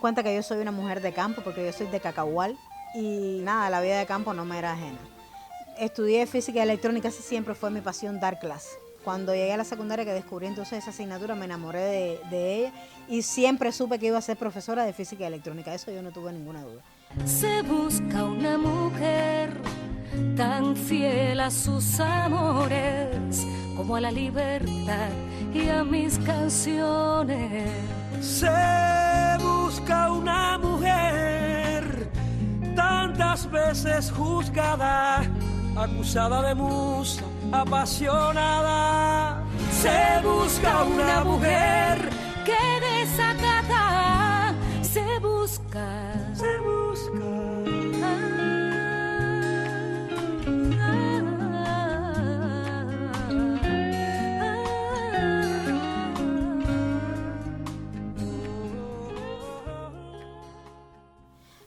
cuenta que yo soy una mujer de campo porque yo soy de Cacahual y nada, la vida de campo no me era ajena. Estudié física y electrónica, así siempre fue mi pasión dar clases. Cuando llegué a la secundaria que descubrí entonces esa asignatura, me enamoré de ella y siempre supe que iba a ser profesora de física y electrónica, eso yo no tuve ninguna duda. Se busca una mujer tan fiel a sus amores como a la libertad y a mis canciones. Se busca una mujer tantas veces juzgada, acusada de musa, apasionada. Se busca una mujer que desatada se busca.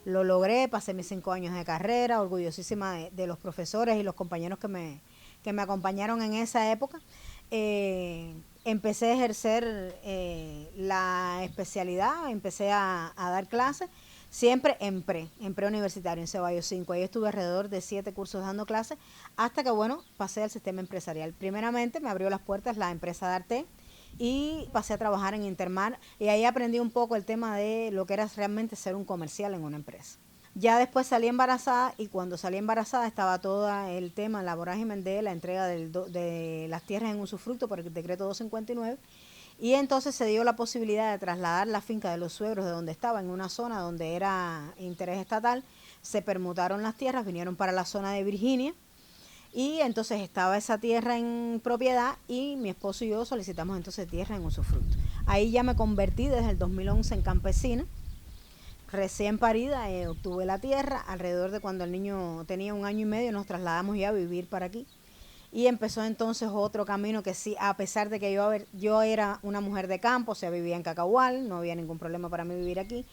Lo logré, pasé mis 5 años de carrera, orgullosísima de los profesores y los compañeros que me acompañaron en esa época. Empecé a ejercer la especialidad, empecé a dar clases, siempre en preuniversitario, en Ceballos 5. Ahí estuve alrededor de 7 cursos dando clases, hasta que, bueno, pasé al sistema empresarial. Primeramente me abrió las puertas la empresa Darté, y pasé a trabajar en Intermar y ahí aprendí un poco el tema de lo que era realmente ser un comercial en una empresa. Ya después salí embarazada y cuando salí embarazada estaba todo el tema, la vorágine de la entrega de las tierras en usufructo por el decreto 259 y entonces se dio la posibilidad de trasladar la finca de los suegros de donde estaba en una zona donde era interés estatal, se permutaron las tierras, vinieron para la zona de Virginia. Y entonces estaba esa tierra en propiedad y mi esposo y yo solicitamos entonces tierra en usufructo. Ahí ya me convertí desde el 2011 en campesina. Recién parida obtuve la tierra. Alrededor de cuando el niño tenía 1 año y medio nos trasladamos ya a vivir para aquí. Y empezó entonces otro camino que sí, a pesar de que yo era una mujer de campo, o sea, vivía en Cacahual, no había ningún problema para mí vivir aquí,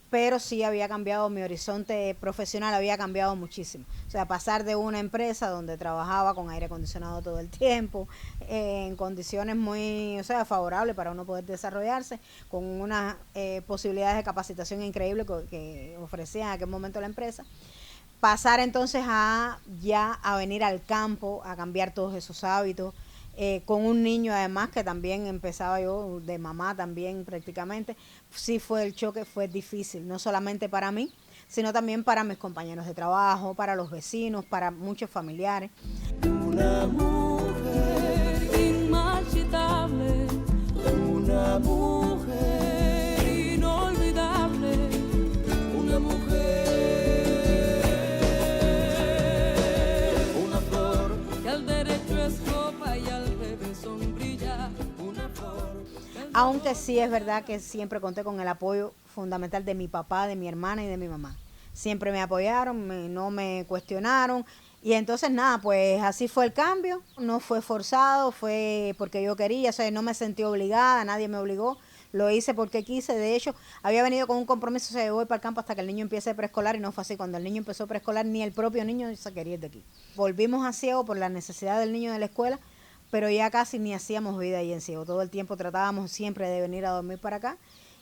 pero sí había cambiado mi horizonte profesional, había cambiado muchísimo. O sea, pasar de una empresa donde trabajaba con aire acondicionado todo el tiempo, en condiciones muy, o sea, favorables para uno poder desarrollarse, con unas posibilidades de capacitación increíbles que ofrecía en aquel momento la empresa. Pasar entonces a venir al campo, a cambiar todos esos hábitos, con un niño además que también empezaba yo de mamá también prácticamente, sí fue el choque, fue difícil, no solamente para mí, sino también para mis compañeros de trabajo, para los vecinos, para muchos familiares. Una mujer inmarchitable, una mujer inolvidable, una mujer. Aunque sí es verdad que siempre conté con el apoyo fundamental de mi papá, de mi hermana y de mi mamá. Siempre me apoyaron, no me cuestionaron. Y entonces nada, pues así fue el cambio. No fue forzado, fue porque yo quería, o sea, no me sentí obligada, nadie me obligó. Lo hice porque quise. De hecho, había venido con un compromiso, o sea, yo voy para el campo hasta que el niño empiece preescolar y no fue así. Cuando el niño empezó preescolar, ni el propio niño se quería ir de aquí. Volvimos a Ciego por la necesidad del niño de la escuela, pero ya casi ni hacíamos vida ahí en Ciego. Todo el tiempo tratábamos siempre de venir a dormir para acá.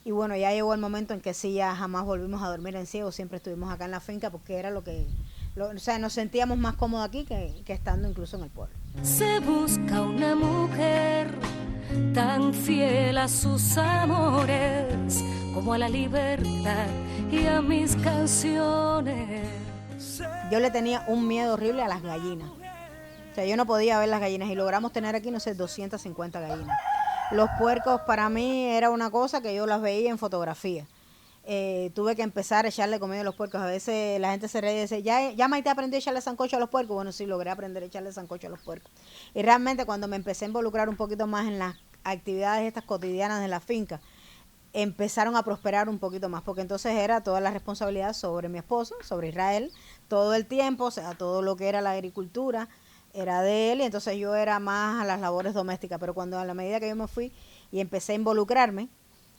Y bueno, ya llegó el momento en que sí, ya jamás volvimos a dormir en Ciego, siempre estuvimos acá en la finca porque era o sea, nos sentíamos más cómodos aquí que estando incluso en el pueblo. Se busca una mujer tan fiel a sus amores como a la libertad y a mis canciones. Yo le tenía un miedo horrible a las gallinas. O sea, yo no podía ver las gallinas y logramos tener aquí, no sé, 250 gallinas. Los puercos para mí era una cosa que yo las veía en fotografía. Tuve que empezar a echarle comida a los puercos. A veces la gente se reía y dice, ya Maite aprendió a echarle sancocho a los puercos. Bueno, sí, logré aprender a echarle sancocho a los puercos. Y realmente cuando me empecé a involucrar un poquito más en las actividades estas cotidianas de la finca, empezaron a prosperar un poquito más, porque entonces era toda la responsabilidad sobre mi esposo, sobre Israel, todo el tiempo, o sea, todo lo que era la agricultura era de él, y entonces yo era más a las labores domésticas. Pero cuando a la medida que yo me fui y empecé a involucrarme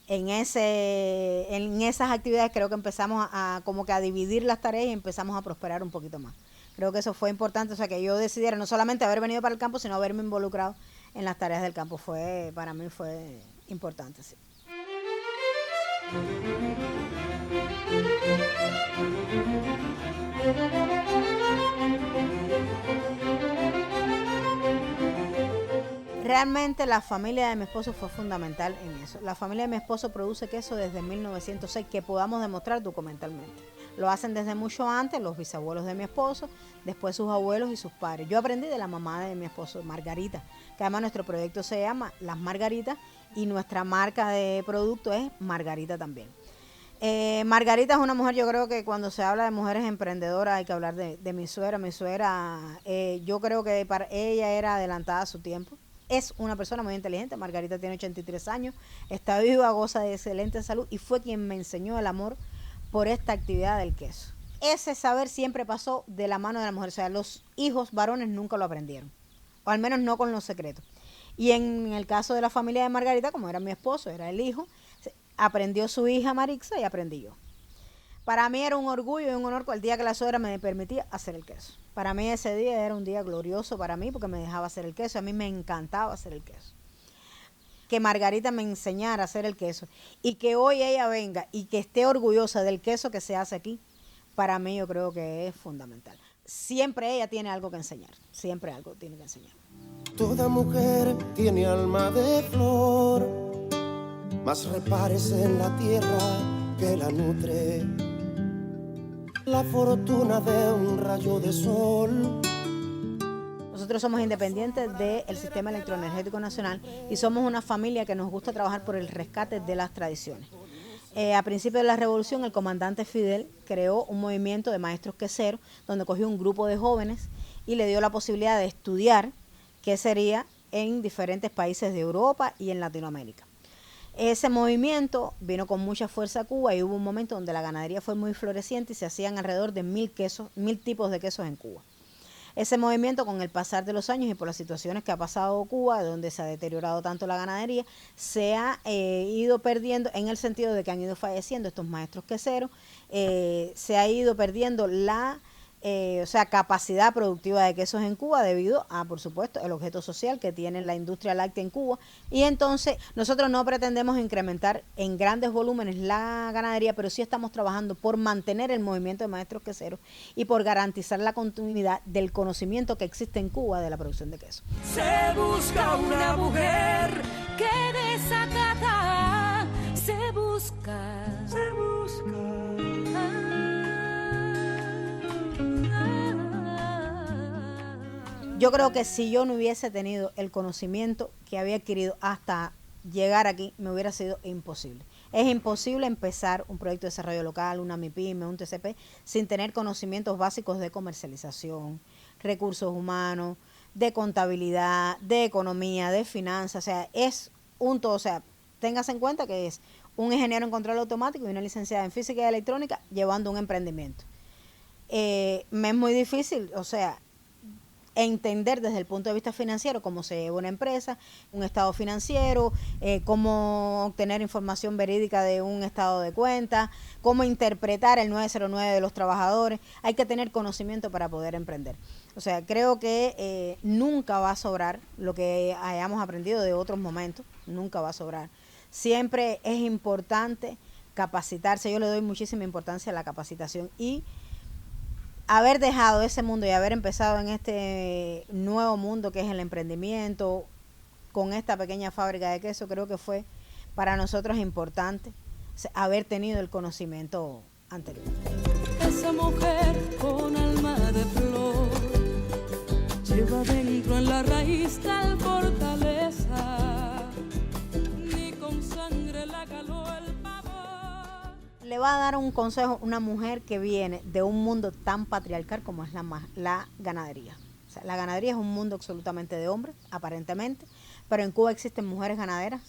en esas actividades, creo que empezamos como que a dividir las tareas y empezamos a prosperar un poquito más. Creo que eso fue importante, o sea, que yo decidiera no solamente haber venido para el campo, sino haberme involucrado en las tareas del campo. Para mí fue importante, sí. Realmente la familia de mi esposo fue fundamental en eso. La familia de mi esposo produce queso desde 1906, que podamos demostrar documentalmente. Lo hacen desde mucho antes, los bisabuelos de mi esposo, después sus abuelos y sus padres. Yo aprendí de la mamá de mi esposo, Margarita, que además nuestro proyecto se llama Las Margaritas y nuestra marca de producto es Margarita también. Margarita es una mujer, yo creo que cuando se habla de mujeres emprendedoras hay que hablar de mi suegra. Mi suegra, yo creo que para ella era adelantada a su tiempo. Es una persona muy inteligente. Margarita tiene 83 años, está viva, goza de excelente salud y fue quien me enseñó el amor por esta actividad del queso. Ese saber siempre pasó de la mano de la mujer, o sea, los hijos varones nunca lo aprendieron, o al menos no con los secretos. Y en el caso de la familia de Margarita, como era mi esposo, era el hijo, aprendió su hija Marixa y aprendí yo. Para mí era un orgullo y un honor el día que la suegra me permitía hacer el queso. Para mí ese día era un día glorioso para mí porque me dejaba hacer el queso. A mí me encantaba hacer el queso. Que Margarita me enseñara a hacer el queso y que hoy ella venga y que esté orgullosa del queso que se hace aquí, para mí yo creo que es fundamental. Siempre ella tiene algo que enseñar, siempre algo tiene que enseñar. Toda mujer tiene alma de flor, mas repárese en la tierra que la nutre. La fortuna de un rayo de sol. Nosotros somos independientes del Sistema Electroenergético Nacional y somos una familia que nos gusta trabajar por el rescate de las tradiciones. A principios de la revolución, el comandante Fidel creó un movimiento de maestros queseros donde cogió un grupo de jóvenes y le dio la posibilidad de estudiar qué sería en diferentes países de Europa y en Latinoamérica. Ese movimiento vino con mucha fuerza a Cuba y hubo un momento donde la ganadería fue muy floreciente y se hacían alrededor de 1000 tipos de quesos en Cuba. Ese movimiento, con el pasar de los años y por las situaciones que ha pasado Cuba, donde se ha deteriorado tanto la ganadería, se ha ido perdiendo en el sentido de que han ido falleciendo estos maestros queseros, se ha ido perdiendo la capacidad productiva de quesos en Cuba debido a, por supuesto, el objeto social que tiene la industria láctea en Cuba. Y entonces nosotros no pretendemos incrementar en grandes volúmenes la ganadería, pero sí estamos trabajando por mantener el movimiento de maestros queseros y por garantizar la continuidad del conocimiento que existe en Cuba de la producción de queso. Se busca una mujer que desacata, se busca. Yo creo que si yo no hubiese tenido el conocimiento que había adquirido hasta llegar aquí, me hubiera sido imposible. Es imposible empezar un proyecto de desarrollo local, una MIPYME, un TCP, sin tener conocimientos básicos de comercialización, recursos humanos, de contabilidad, de economía, de finanzas. O sea, es un todo. O sea, téngase en cuenta que es un ingeniero en control automático y una licenciada en física y electrónica llevando un emprendimiento. Me es muy difícil, o sea, entender desde el punto de vista financiero cómo se lleva una empresa, un estado financiero, cómo obtener información verídica de un estado de cuenta, cómo interpretar el 909 de los trabajadores. Hay que tener conocimiento para poder emprender. O sea, creo que nunca va a sobrar lo que hayamos aprendido de otros momentos, nunca va a sobrar. Siempre es importante capacitarse. Yo le doy muchísima importancia a la capacitación y haber dejado ese mundo y haber empezado en este nuevo mundo que es el emprendimiento con esta pequeña fábrica de queso, creo que fue para nosotros importante haber tenido el conocimiento anterior. Esa mujer con alma de flor lleva dentro en la raíz tal fortaleza, ni con sangre la caló el pavor. Le va a dar un consejo a una mujer que viene de un mundo tan patriarcal como es la ganadería. O sea, la ganadería es un mundo absolutamente de hombres, aparentemente, pero en Cuba existen mujeres ganaderas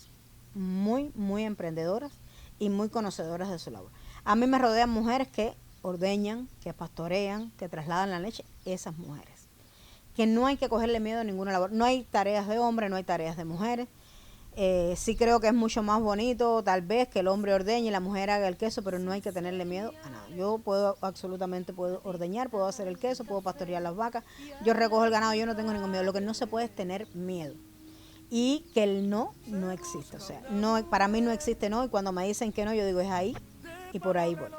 muy, muy emprendedoras y muy conocedoras de su labor. A mí me rodean mujeres que ordeñan, que pastorean, que trasladan la leche, esas mujeres. Que no hay que cogerle miedo a ninguna labor. No hay tareas de hombres, no hay tareas de mujeres. Sí creo que es mucho más bonito tal vez que el hombre ordeñe y la mujer haga el queso, pero no hay que tenerle miedo a nada. Yo puedo ordeñar, puedo hacer el queso, puedo pastorear las vacas, yo recojo el ganado, yo no tengo ningún miedo. Lo que no se puede es tener miedo. Y que el no existe. O sea, no, para mí no existe no, y cuando me dicen que no, yo digo es ahí y por ahí voy.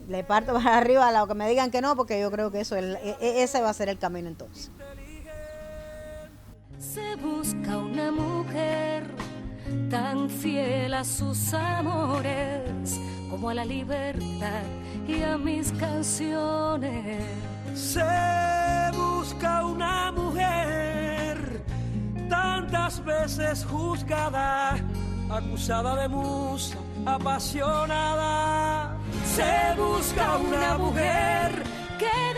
Le parto para arriba a lo que me digan que no, porque yo creo que ese va a ser el camino entonces. Se busca una mujer tan fiel a sus amores como a la libertad y a mis canciones. Se busca una mujer tantas veces juzgada, acusada de musa, apasionada. Se busca una mujer que